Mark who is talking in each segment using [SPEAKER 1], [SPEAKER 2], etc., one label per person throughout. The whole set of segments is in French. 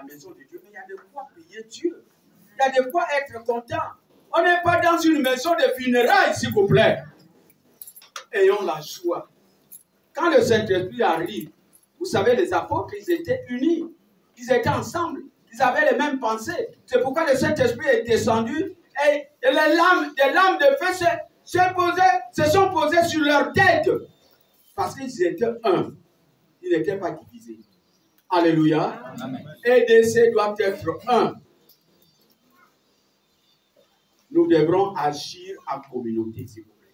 [SPEAKER 1] maison de Dieu, mais il y a de quoi prier Dieu. Il y a de quoi être content. On n'est pas dans une maison de funérailles, s'il vous plaît. Ayons la joie. Quand le Saint-Esprit arrive, vous savez, les apôtres, ils étaient unis. Ils étaient ensemble. Ils avaient les mêmes pensées. C'est pourquoi le Saint-Esprit est descendu et des lames de feu se sont posées sur leur tête. Parce qu'ils étaient un. Ils n'étaient pas divisés. Alléluia. Amen. EDC doit être un. Nous devrons agir en communauté, s'il vous plaît.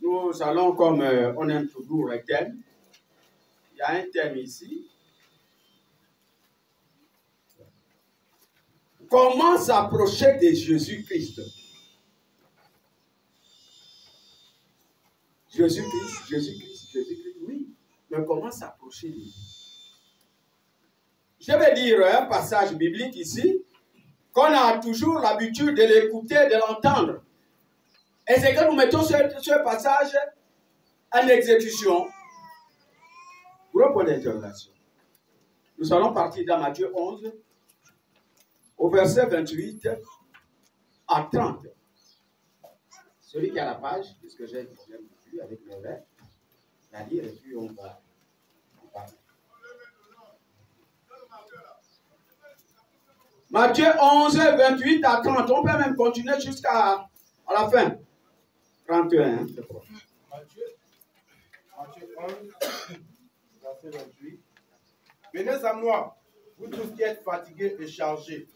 [SPEAKER 1] Nous allons, comme on aime toujours un thème. Il y a un thème ici. Comment s'approcher de Jésus-Christ? Jésus-Christ, oui. Mais comment s'approcher de lui? Je vais dire un passage biblique ici, qu'on a toujours l'habitude de l'écouter, de l'entendre. Et c'est que nous mettons ce passage en exécution. Gros point d'interrogation. Nous allons partir dans Matthieu 11, au verset 28 à 30. Celui qui a la page, puisque j'ai un problème avec le verre, la lire et puis on va en parler. Matthieu 11, 28 à 30. On peut même continuer jusqu'à la fin. 31, je crois.
[SPEAKER 2] Matthieu 11, verset 28. Venez à moi, vous tous qui êtes fatigués et chargés,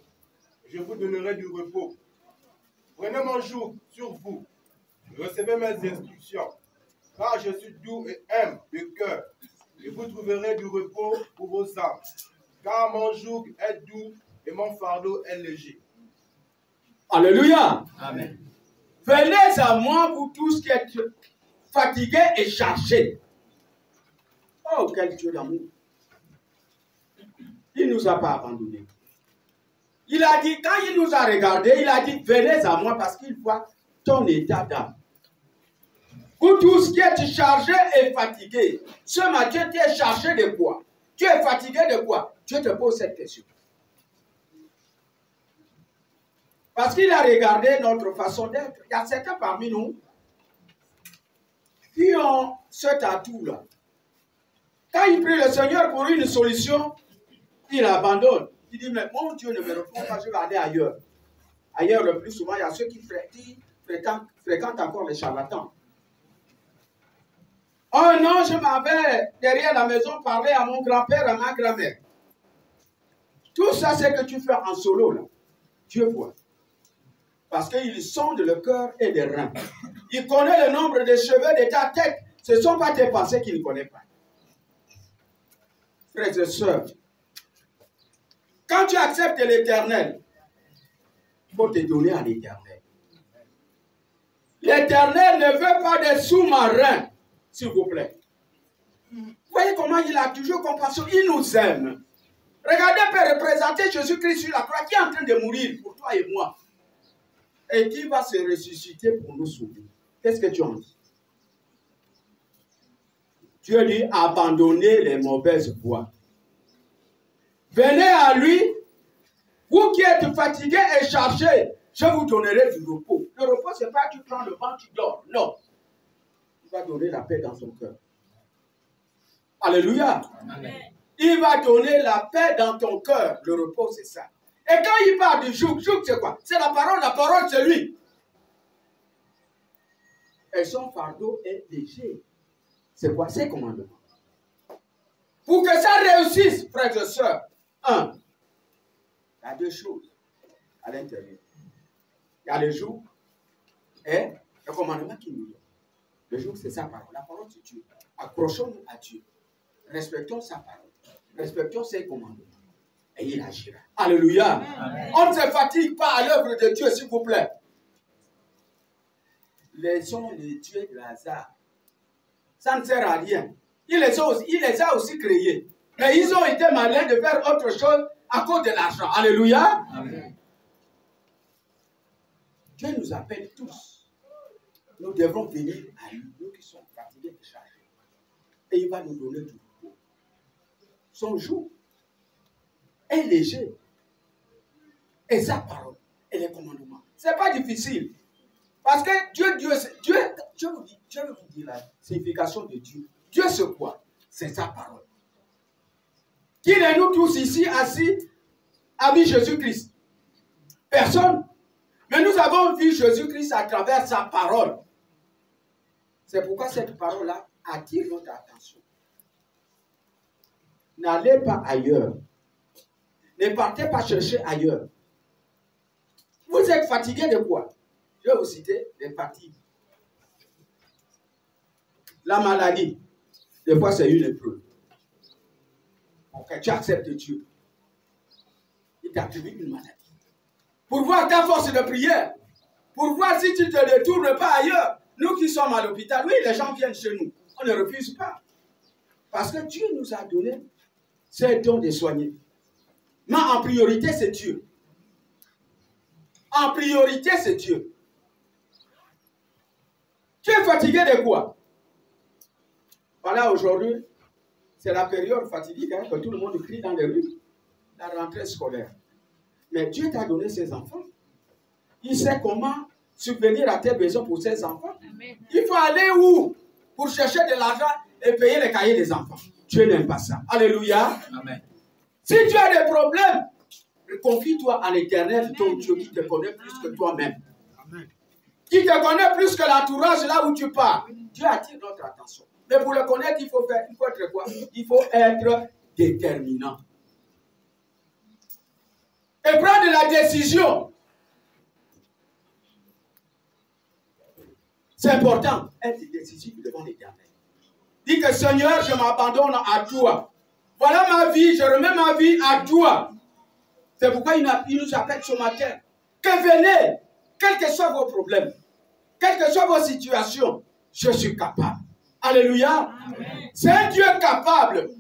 [SPEAKER 2] je vous donnerai du repos. Prenez mon joug sur vous, recevez mes instructions, car je suis doux et humble de cœur, et vous trouverez du repos pour vos âmes, car mon joug est doux et mon fardeau est léger.
[SPEAKER 1] Alléluia. Amen. Venez à moi, vous tous qui êtes fatigués et chargés. Oh, quel Dieu d'amour. Il ne nous a pas abandonnés. Il a dit, quand il nous a regardés, il a dit, venez à moi parce qu'il voit ton état d'âme. Vous tous qui êtes chargés et fatigués, ce matin, tu es chargé de quoi? Tu es fatigué de quoi? Je te pose cette question. Parce qu'il a regardé notre façon d'être. Il y a certains parmi nous qui ont cet atout-là. Quand il prie le Seigneur pour une solution, il abandonne. Il dit, mais mon Dieu ne me répond pas, je vais aller ailleurs. Ailleurs, le plus souvent, il y a ceux qui fréquentent encore les charlatans. Oh non, je m'en vais derrière la maison parler à mon grand-père, à ma grand-mère. Tout ça, c'est que tu fais en solo, là. Dieu voit. Parce qu'il sonde le cœur et les reins. Il connaît le nombre de cheveux de ta tête. Ce ne sont pas tes pensées qu'il ne connaît pas. Frères et sœurs, quand tu acceptes l'Éternel, il faut te donner à l'Éternel. L'Éternel ne veut pas des sous-marins, s'il vous plaît. Vous voyez comment il a toujours compassion. Il nous aime. Regardez, peut représenter Jésus-Christ sur la croix qui est en train de mourir pour toi et moi. Et qui va se ressusciter pour nous sauver. Qu'est-ce que tu en dis? Dieu dit, abandonnez les mauvaises voies. Venez à lui, vous qui êtes fatigués et chargés, je vous donnerai du repos. Le repos, ce n'est pas tu prends le vent, tu dors. Non. Il va donner la paix dans ton cœur. Alléluia. Amen. Il va donner la paix dans ton cœur. Le repos, c'est ça. Et quand il parle du joug, c'est quoi? C'est la parole, c'est lui. Et son fardeau est léger. C'est quoi? C'est commandement. Pour que ça réussisse, frères et sœurs, il y a deux choses à l'intérieur. Il y a le joug et le commandement qu'il nous donne. Le joug, c'est sa parole. La parole, c'est Dieu. Accrochons-nous à Dieu. Respectons sa parole. Respectons ses commandements. Et il agira. Alléluia. Amen. On ne se fatigue pas à l'œuvre de Dieu, s'il vous plaît. Laissons les dieux de hasard. Ça ne sert à rien. Il les a aussi créés. Mais ils ont été malins de faire autre chose à cause de l'argent. Alléluia. Amen. Dieu nous appelle tous. Nous devons venir à lui, nous qui sommes fatigués et chargés. Et il va nous donner du repos. son joug est léger. Et sa parole et les commandements. Ce n'est pas difficile. Parce que je vous dis la signification de Dieu. Dieu, c'est quoi? C'est sa parole. Qui de nous tous ici assis a vu Jésus-Christ? Personne. Mais nous avons vu Jésus-Christ à travers sa parole. C'est pourquoi cette parole-là attire notre attention. N'allez pas ailleurs. Ne partez pas chercher ailleurs. Vous êtes fatigué de quoi? Je vais vous citer les fatigues. La maladie, des fois c'est une épreuve. Ok, tu acceptes Dieu. Il t'attribue une maladie. Pour voir ta force de prière, pour voir si tu ne te détournes pas ailleurs. Nous qui sommes à l'hôpital, oui, les gens viennent chez nous. On ne refuse pas. Parce que Dieu nous a donné ce don de soigner. Mais en priorité, c'est Dieu. En priorité, c'est Dieu. Tu es fatigué de quoi? Voilà, aujourd'hui, c'est la période fatidique que tout le monde crie dans les rues, la rentrée scolaire. Mais Dieu t'a donné ses enfants. Il sait comment subvenir à tes besoins pour ses enfants. Amen. Il faut aller où? Pour chercher de l'argent et payer les cahiers des enfants. Dieu n'aime pas ça. Alléluia. Amen. Si tu as des problèmes, confie-toi à l'Éternel, ton Dieu qui te connaît plus que toi-même. Qui te connaît plus que l'entourage là où tu pars. Dieu attire notre attention. Mais pour le connaître, il faut être quoi? Il faut être déterminant. Et prendre la décision. C'est important. Être décisif devant l'Éternel. Dis que Seigneur, je m'abandonne à toi. Voilà ma vie, je remets ma vie à toi. C'est pourquoi il nous appelle ce matin. Que venez, quels que soient vos problèmes, quelles que soient vos situations, je suis capable. Alléluia. C'est un Dieu capable.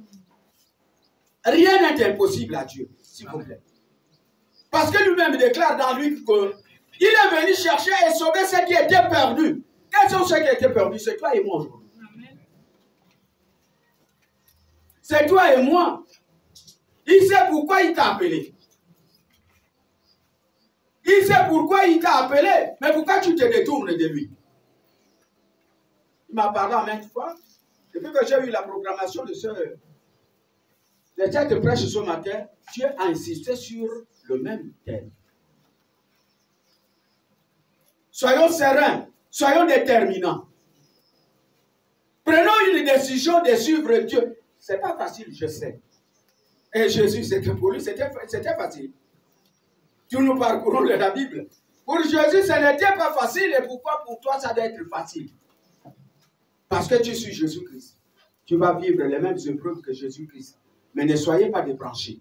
[SPEAKER 1] Rien n'est impossible à Dieu, s'il vous plaît. Parce que lui-même déclare dans lui qu'il est venu chercher et sauver ceux qui étaient perdus. Quels sont ceux qui étaient perdus? C'est toi et moi aujourd'hui. C'est toi et moi. Il sait pourquoi il t'a appelé. Il sait pourquoi il t'a appelé. Mais pourquoi tu te détournes de lui? Il m'a parlé en maintes fois. Depuis que j'ai eu la programmation de cette prêche ce matin, Dieu a insisté sur le même thème. Soyons sereins, soyons déterminants. Prenons une décision de suivre Dieu. Ce n'est pas facile, je sais. Et Jésus, pour lui, c'était facile. Nous parcourons la Bible. Pour Jésus, ce n'était pas facile. Et pourquoi pour toi, ça doit être facile? Parce que tu suis Jésus-Christ. Tu vas vivre les mêmes épreuves que Jésus-Christ. Mais ne soyez pas débranchés.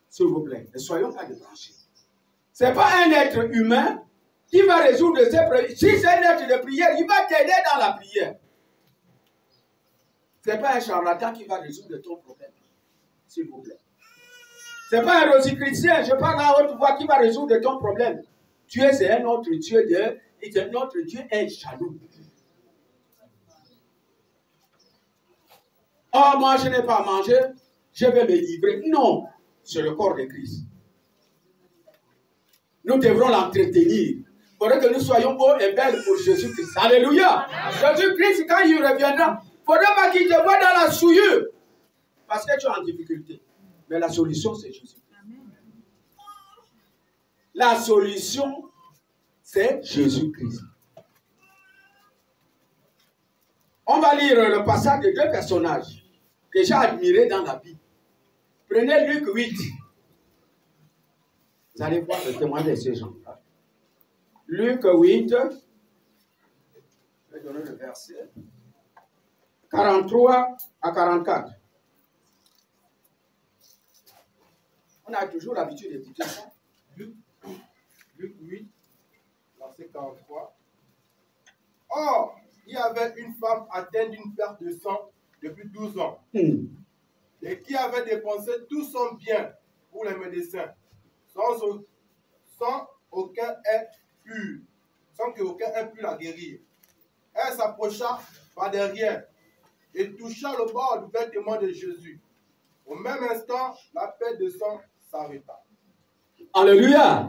[SPEAKER 1] S'il vous plaît, ne soyons pas débranchés. Ce n'est pas un être humain qui va résoudre ses problèmes. Si c'est un être de prière, il va t'aider dans la prière. Ce n'est pas un charlatan qui va résoudre ton problème. S'il vous plaît. Ce n'est pas un rosicrucien, je parle à haute voix, qui va résoudre ton problème. Dieu, c'est un autre Dieu. Et notre Dieu est jaloux. Oh, moi, je n'ai pas mangé, je vais me livrer. Non, c'est le corps de Christ. Nous devrons l'entretenir. Il faudrait que nous soyons beaux et belles pour Jésus-Christ. Alléluia. Jésus-Christ, quand il reviendra, il ne faudra pas qu'il te voie dans la souillure. Parce que tu es en difficulté. Mais la solution, c'est Jésus. La solution, c'est Jésus-Christ. On va lire le passage de deux personnages que j'ai admirés dans la Bible. Prenez Luc 8. Vous allez voir le témoignage de ces gens-là. Luc 8. Je vais donner le verset. 43 à 44. On a toujours l'habitude d'écouter ça.
[SPEAKER 2] Luc 8, verset 43. Or, il y avait une femme atteinte d'une perte de sang depuis 12 ans et qui avait dépensé tout son bien pour les médecins sans aucun aide pur, sans qu'aucun ait pu la guérir. Elle s'approcha par derrière et toucha le bord du vêtement de Jésus. Au même instant, la paix de sang s'arrêta.
[SPEAKER 1] Alléluia.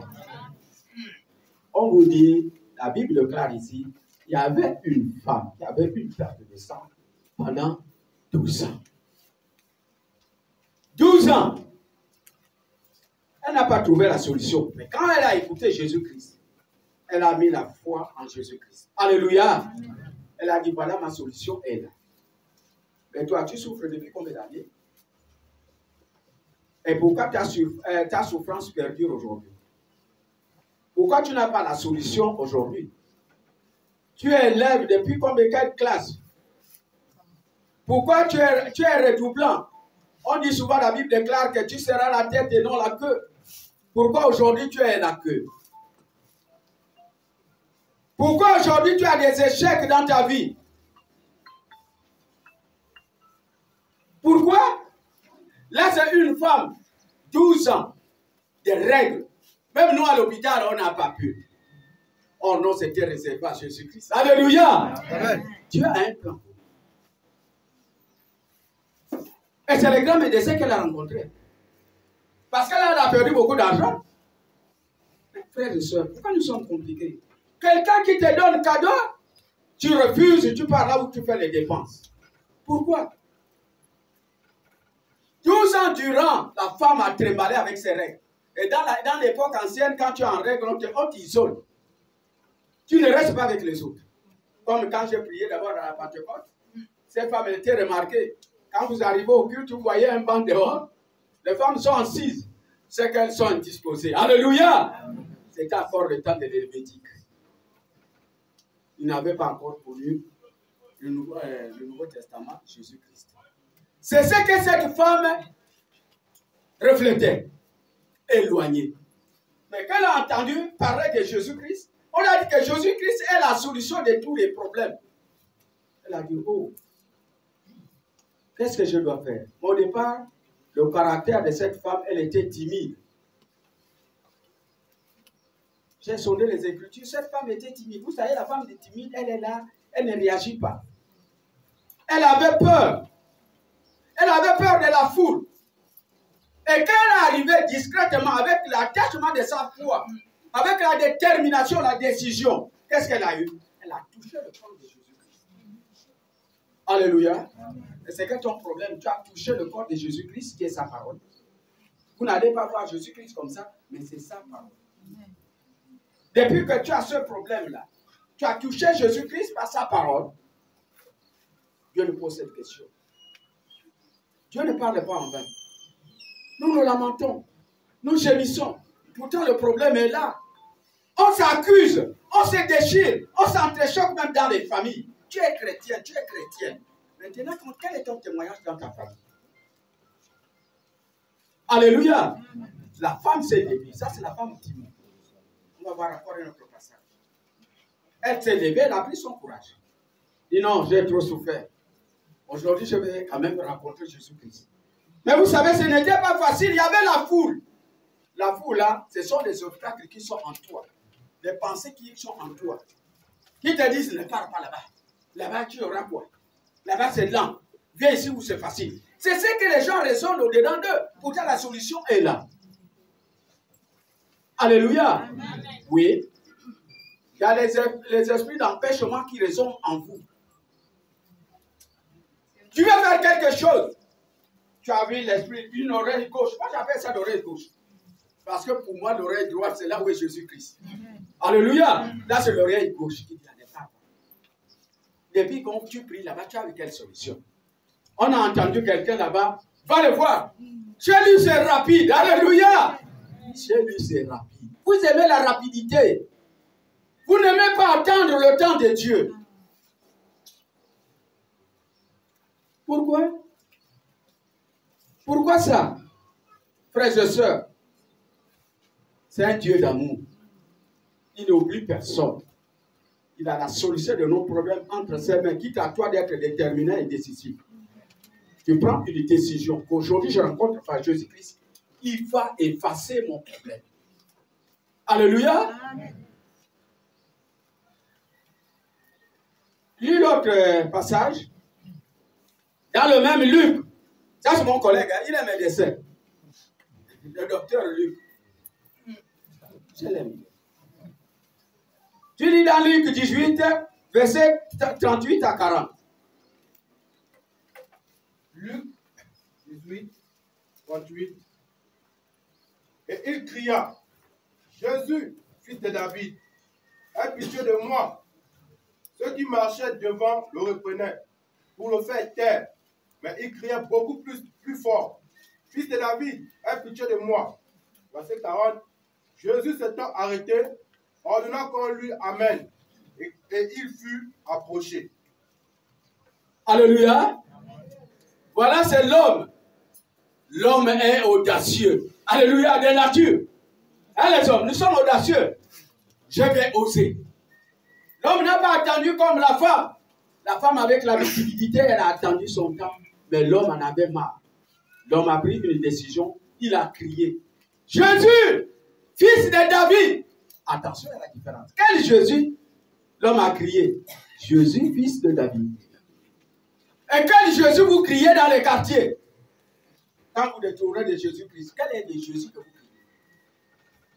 [SPEAKER 1] On vous dit, la Bible déclare ici, il y avait une femme qui avait une perte de sang pendant 12 ans. 12 ans. Elle n'a pas trouvé la solution. Mais quand elle a écouté Jésus-Christ, elle a mis la foi en Jésus-Christ. Alléluia. Elle a dit, voilà ma solution est là. Mais toi, tu souffres depuis combien d'années? Et pourquoi ta souffrance perdure aujourd'hui? Pourquoi tu n'as pas la solution aujourd'hui? Tu es élève depuis combien de classes? Pourquoi tu es redoublant? On dit souvent, la Bible déclare que tu seras la tête et non la queue. Pourquoi aujourd'hui tu es la queue? Pourquoi aujourd'hui tu as des échecs dans ta vie? Pourquoi? Là, c'est une femme, 12 ans, des règles. Même nous, à l'hôpital, on n'a pas pu. Oh non, c'était réservé à Jésus-Christ. Alléluia! Amen. Dieu a un plan. Et c'est le grand médecin qu'elle a rencontré. Parce qu'elle a perdu beaucoup d'argent. Frères et sœurs, pourquoi nous sommes compliqués? Quelqu'un qui te donne cadeau, tu refuses, tu pars là où tu fais les dépenses. Pourquoi? 12 ans durant, la femme a tremblé avec ses règles. Et dans l'époque ancienne, quand tu es en règle, on t'isole. Tu ne restes pas avec les autres. Comme quand j'ai prié d'abord à la Pentecôte, ces femmes étaient remarquées. Quand vous arrivez au culte, vous voyez un banc dehors. Les femmes sont assises. C'est qu'elles sont indisposées. Alléluia! C'était encore le temps de l'Helvétique. Ils n'avaient pas encore connu le Nouveau Testament, Jésus-Christ. C'est ce que cette femme reflétait, éloignée. Mais quand elle a entendu parler de Jésus-Christ, on a dit que Jésus-Christ est la solution de tous les problèmes. Elle a dit, oh, qu'est-ce que je dois faire? Au départ, le caractère de cette femme, elle était timide. J'ai sondé les Écritures, cette femme était timide. Vous savez, la femme est timide, elle est là, elle ne réagit pas. Elle avait peur. Elle avait peur de la foule. Et quand elle est arrivée discrètement avec l'attachement de sa foi, avec la détermination, la décision, qu'est-ce qu'elle a eu? Elle a touché le corps de Jésus-Christ. Alléluia. Et c'est que ton problème, tu as touché le corps de Jésus-Christ qui est sa parole. Vous n'allez pas voir Jésus-Christ comme ça, mais c'est sa parole. Depuis que tu as ce problème-là, tu as touché Jésus-Christ par sa parole, Dieu nous pose cette question. Dieu ne parle pas en vain. Nous nous lamentons, nous gémissons. Pourtant, le problème est là. On s'accuse, on se déchire, on s'entrechoque même dans les familles. Tu es chrétien, tu es chrétienne. Maintenant, quel est ton témoignage dans ta famille? Alléluia. La femme s'est levée. Ça, c'est la femme timide. On va voir encore un autre passage. Elle s'est levée, elle a pris son courage. Elle dit non, j'ai trop souffert. Aujourd'hui, je vais quand même rencontrer Jésus-Christ. Mais vous savez, ce n'était pas facile. Il y avait la foule. La foule, là, ce sont les obstacles qui sont en toi. Les pensées qui sont en toi. Qui te disent, ne pars pas là-bas. Là-bas, tu auras quoi? Là-bas, c'est lent. Viens ici où c'est facile. C'est ce que les gens raisonnent au-dedans d'eux. Pourtant, la solution est là. Alléluia. Amen. Oui. Il y a les esprits d'empêchement qui résonnent en vous. Tu veux faire quelque chose. Tu as vu l'esprit d'une oreille gauche. Moi, j'appelle ça l'oreille gauche. Parce que pour moi, l'oreille droite, c'est là où est Jésus-Christ. Alléluia. Là, c'est l'oreille gauche qui dit à l'état. Depuis quand tu pries là-bas, tu as eu quelle solution? On a entendu quelqu'un là-bas. Va le voir. Chez lui, c'est rapide. Alléluia. Chez lui, c'est rapide. Vous aimez la rapidité. Vous n'aimez pas attendre le temps de Dieu. Pourquoi? Pourquoi ça? Frères et sœurs, c'est un Dieu d'amour. Il n'oublie personne. Il a la solution de nos problèmes entre ses mains, quitte à toi d'être déterminé et décisif. Tu prends une décision qu'aujourd'hui je rencontre par Jésus-Christ, il va effacer mon problème. Alléluia. Amen. Lis l'autre passage. Dans le même Luc, ça c'est mon collègue, hein, il est médecin. Le docteur Luc. Je l'aime. Tu lis dans Luc 18, verset 38 à 40.
[SPEAKER 2] Luc 18, 38. Et il cria, Jésus, fils de David, aie pitié de moi. Ceux qui marchaient devant le reprenaient pour le faire taire. Mais il criait beaucoup plus fort. Fils de David, aie pitié de moi. Verset 40. Jésus s'étant arrêté, ordonna qu'on lui amène. Et il fut approché.
[SPEAKER 1] Alléluia. Voilà, c'est l'homme. L'homme est audacieux. Alléluia, de nature. Hein, les hommes, nous sommes audacieux. Je vais oser. L'homme n'a pas attendu comme la femme. La femme, avec la timidité, elle a attendu son temps. Mais l'homme en avait marre. L'homme a pris une décision. Il a crié. Jésus, fils de David. Attention à la différence. Quel Jésus? L'homme a crié. Jésus, fils de David. Et quel Jésus vous criez dans les quartiers? Quand vous détournez de Jésus-Christ, quel est le Jésus que vous criez?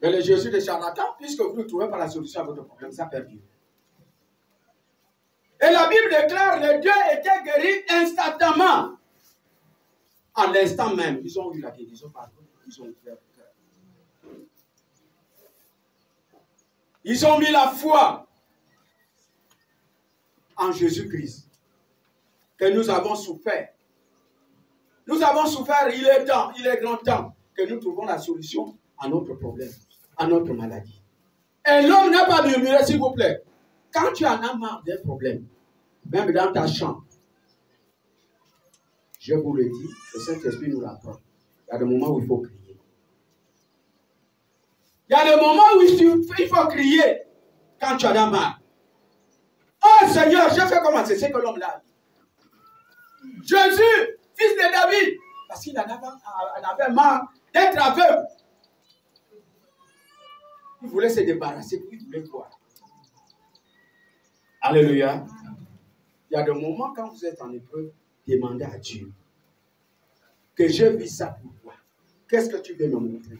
[SPEAKER 1] Mais le Jésus de charlatan, puisque vous ne trouvez pas la solution à votre problème, ça perd Dieu. Et la Bible déclare que les deux étaient guéris instantanément. À l'instant même, ils ont eu la guérison par eux. Ils ont ouvert le cœur. Ils ont mis la foi en Jésus-Christ. Que nous avons souffert. Nous avons souffert, il est temps, il est grand temps que nous trouvons la solution à notre problème, à notre maladie. Et l'homme n'a pas murmuré, s'il vous plaît. Quand tu en as marre d'un problème, même dans ta chambre, je vous le dis, le Saint-Esprit nous l'apprend. Il y a des moments où il faut crier. Il y a des moments où il faut crier quand tu en as marre. Oh Seigneur, je fais comment? C'est ce que l'homme l'a dit. Jésus, fils de David, parce qu'il en avait marre d'être aveugle. Il voulait se débarrasser, il voulait voir. Alléluia. Il y a des moments quand vous êtes en épreuve, demandez à Dieu que je vis ça pour toi. Qu'est-ce que tu veux me montrer?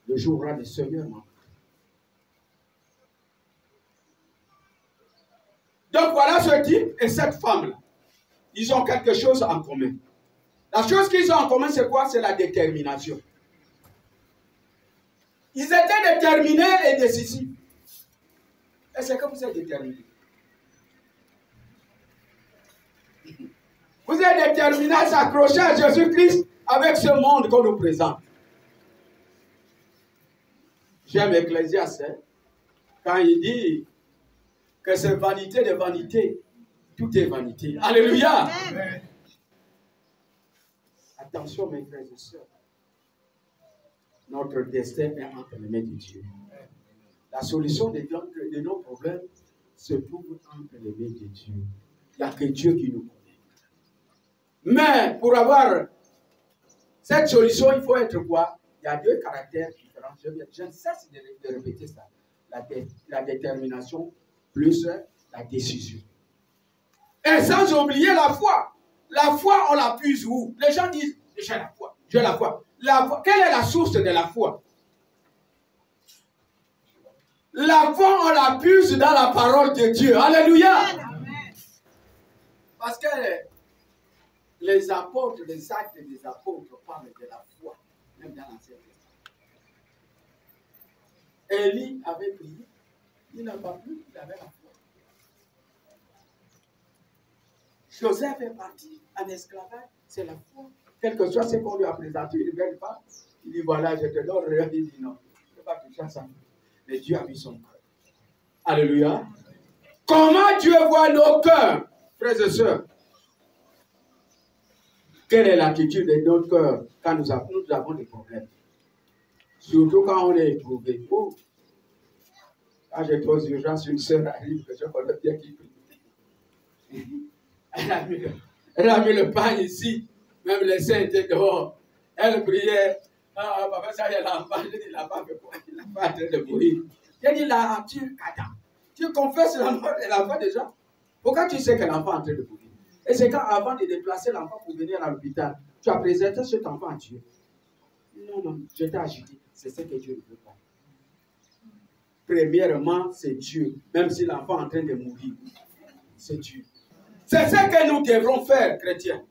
[SPEAKER 1] Le jour où le Seigneur m'a montré. Donc voilà ce type et cette femme-là. Ils ont quelque chose en commun. La chose qu'ils ont en commun, c'est quoi? C'est la détermination. Ils étaient déterminés et décisifs. Est-ce que vous êtes déterminés? Vous êtes déterminés à s'accrocher à Jésus-Christ avec ce monde qu'on nous présente. J'aime Ecclésiaste, hein, quand il dit que c'est vanité de vanité, tout est vanité. Alléluia. Amen. Attention mes frères et sœurs, notre destin est entre les mains de Dieu. La solution de nos problèmes se trouve entre les mains de Dieu. Il n'y a que Dieu qui nous connaît. Mais pour avoir cette solution, il faut être quoi? Il y a deux caractères différents. Je ne cesse de répéter ça. La détermination plus la décision. Et sans oublier la foi. La foi, on la puise où? Les gens disent, j'ai la foi, j'ai la foi. Quelle est la source de la foi? La foi, on la puise dans la parole de Dieu. Alléluia. Amen. Parce que les apôtres, les actes des apôtres parlent de la foi, même dans l'Ancien Testament. Élie avait prié, il n'a pas pu, il avait la foi. Joseph est parti en esclavage, c'est la foi. Quel que soit ce qu'on lui a présenté, il ne gagne pas. Il dit voilà, je te donne rien. Il dit non, je ne peux pas toucher à ça. Mais Dieu a mis son cœur. Alléluia. Comment Dieu voit nos cœurs, frères et sœurs? Quelle est l'attitude de notre cœur quand nous avons des problèmes? Surtout quand on est éprouvé. Oh. Quand j'ai trop d'urgence, une sœur arrive que je connais bien qui prie. Elle a mis le pain ici. Même les saints étaient dehors. Elle priait. Ah, papa, ça y est, l'enfant. Je dis, l'enfant fait quoi? L'enfant est en train de mourir. Je dis, là, tu confesses la mort de l'enfant déjà. Pourquoi tu sais que l'enfant est en train de mourir? Et c'est quand, avant de déplacer l'enfant pour venir à l'hôpital, tu as présenté cet enfant à Dieu. Non, non, je t'ai agité. C'est ce que Dieu ne veut pas. Premièrement, c'est Dieu. Même si l'enfant est en train de mourir, c'est Dieu. C'est ce que nous devrons faire, chrétiens.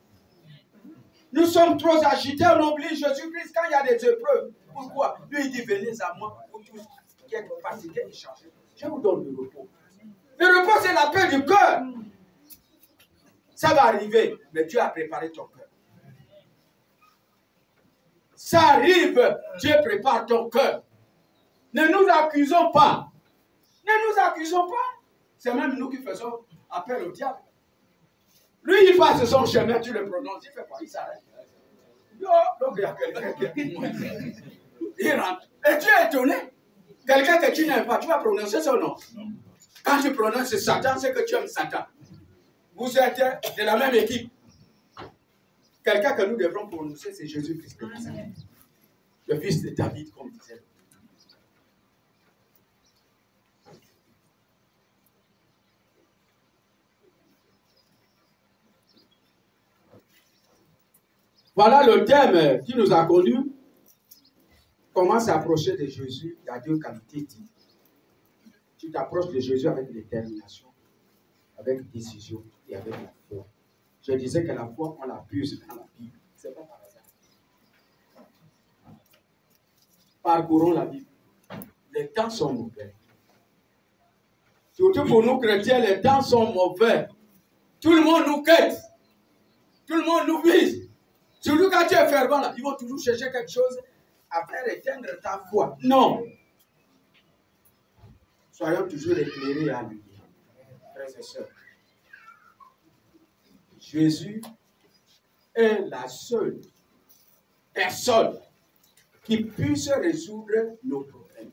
[SPEAKER 1] Nous sommes trop agités, on oublie Jésus-Christ quand il y a des épreuves. Pourquoi? Lui, il dit, venez à moi, vous tous qui êtes fatigués et chargés. Je vous donne le repos. Le repos, c'est la paix du cœur. Ça va arriver, mais Dieu a préparé ton cœur. Ça arrive, Dieu prépare ton cœur. Ne nous accusons pas. Ne nous accusons pas. C'est même nous qui faisons appel au diable. Lui, il passe son chemin, tu le prononces, il fait quoi? Il s'arrête. Donc, il y a quelqu'un qui il rentre. Et tu es étonné. Quelqu'un que tu n'aimes pas, tu vas prononcer son nom. Quand tu prononces Satan, c'est que tu aimes Satan. Vous êtes de la même équipe. Quelqu'un que nous devrons prononcer, c'est Jésus-Christ. Le fils de David, comme disait. Voilà le thème qui nous a connus. Comment s'approcher de Jésus? Il y a deux qualités. Tu t'approches de Jésus avec détermination, avec décision et avec la foi. Je disais que la foi, on la puise dans la Bible. Ce n'est pas par hasard. Parcourons la Bible. Les temps sont mauvais. Surtout pour nous chrétiens, les temps sont mauvais. Tout le monde nous quête. Tout le monde nous vise. Surtout quand tu es fervent, là, ils vont toujours chercher quelque chose à faire éteindre ta foi. Non. Soyons toujours éclairés à lui. Frères et sœurs. Jésus est la seule personne qui puisse résoudre nos problèmes.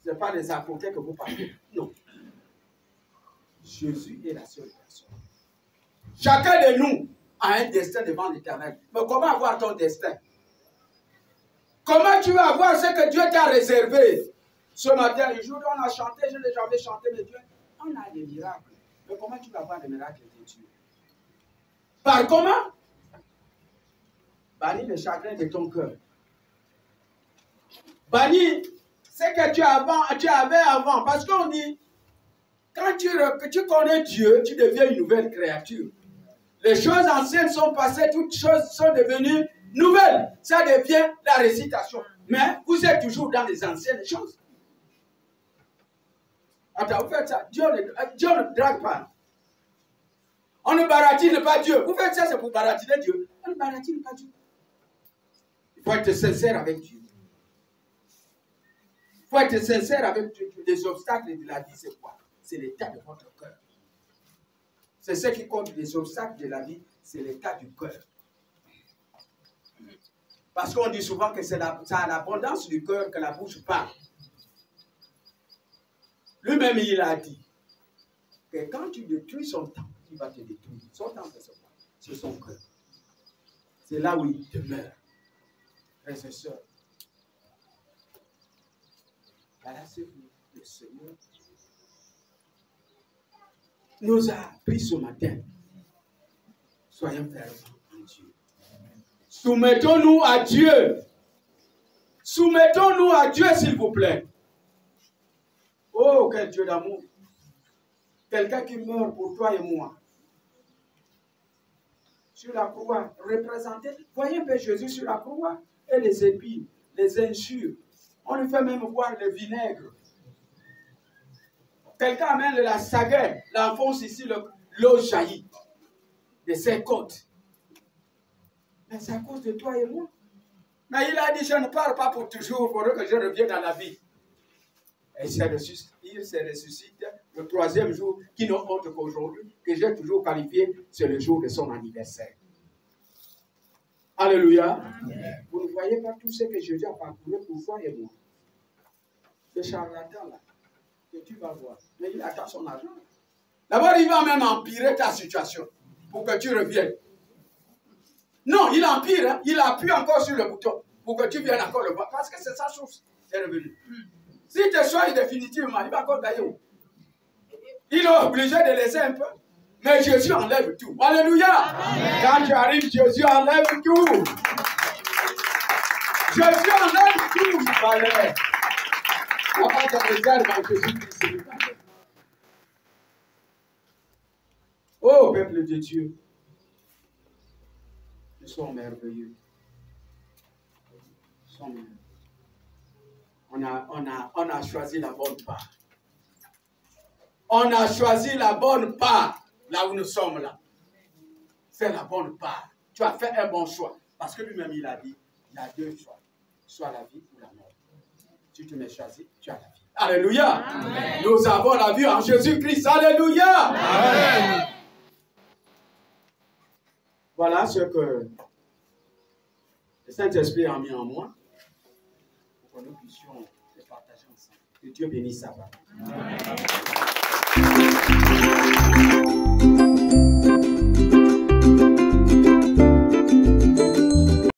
[SPEAKER 1] Ce n'est pas des avocats que vous parlez. Non. Jésus est la seule personne. Chacun de nous a un destin devant l'Éternel. Mais comment avoir ton destin? Comment tu vas avoir ce que Dieu t'a réservé? Ce matin, le jour où on a chanté, je n'ai jamais chanté, mais Dieu, on a des miracles. Mais comment tu vas avoir des miracles de Dieu? Par comment? Bannis le chagrin de ton cœur. Bannis ce que tu avais avant. Parce qu'on dit, quand tu connais Dieu, tu deviens une nouvelle créature. Les choses anciennes sont passées, toutes choses sont devenues nouvelles. Ça devient la récitation. Mais vous êtes toujours dans les anciennes choses. Attends, vous faites ça. Dieu ne drague pas. On ne baratine pas Dieu. Vous faites ça, c'est pour baratiner Dieu. On ne baratine pas Dieu. Il faut être sincère avec Dieu. Il faut être sincère avec Dieu. Les obstacles de la vie, c'est quoi? C'est l'état de votre cœur. C'est ce qui compte, les obstacles de la vie, c'est l'état du cœur. Parce qu'on dit souvent que c'est à l'abondance du cœur que la bouche parle. Lui-même, il a dit que quand tu détruis son temps, il va te détruire. Son temps, c'est son cœur. C'est là où il demeure. Frères et sœurs, voilà ce que le Seigneur nous a appris ce matin. Soyons fervents en Dieu. Soumettons-nous à Dieu. Soumettons-nous à Dieu, s'il vous plaît. Oh, quel Dieu d'amour. Quelqu'un qui meurt pour toi et moi. Sur la croix, représenté. Voyez un peu Jésus sur la croix. Et les épines, les injures. On lui fait même boire le vinaigre. Quelqu'un amène la sagaie, l'enfonce ici, l'eau jaillit de ses côtes. Mais c'est à cause de toi et moi. Mais il a dit, je ne pars pas pour toujours, il faudrait que je revienne dans la vie. Et il se ressuscite le troisième jour, qui n'a autre qu'aujourd'hui, que j'ai toujours qualifié, c'est le jour de son anniversaire. Alléluia. Amen. Vous ne voyez pas tout ce que Jésus a parcouru pour toi et moi. Ce charlatan-là, que tu vas voir. Mais il attend son argent. D'abord, il va même empirer ta situation pour que tu reviennes. Non, il empire, hein? Il appuie encore sur le bouton pour que tu viennes encore le voir. Parce que c'est sa source, c'est revenu. Si tu soignes définitivement, il va encore gagner où? Il est obligé de laisser un peu. Mais Jésus enlève tout. Alléluia. Amen. Quand tu arrives, Jésus enlève tout. Jésus enlève tout. Valère. Avant de réserve en Jésus-Christ. Oh, peuple de Dieu. Nous sommes merveilleux. Nous sommes merveilleux. On a choisi la bonne part. On a choisi la bonne part. Là où nous sommes là. C'est la bonne part. Tu as fait un bon choix. Parce que lui-même, il a dit, il y a deux choix. Soit la vie ou la mort. Si tu m'as choisi, tu as la vie. Alléluia. Amen. Nous avons la vie en Jésus-Christ. Alléluia. Amen. Voilà ce que le Saint-Esprit a mis en moi. Pour que nous puissions le partager ensemble. Que Dieu bénisse sa parole. Amen.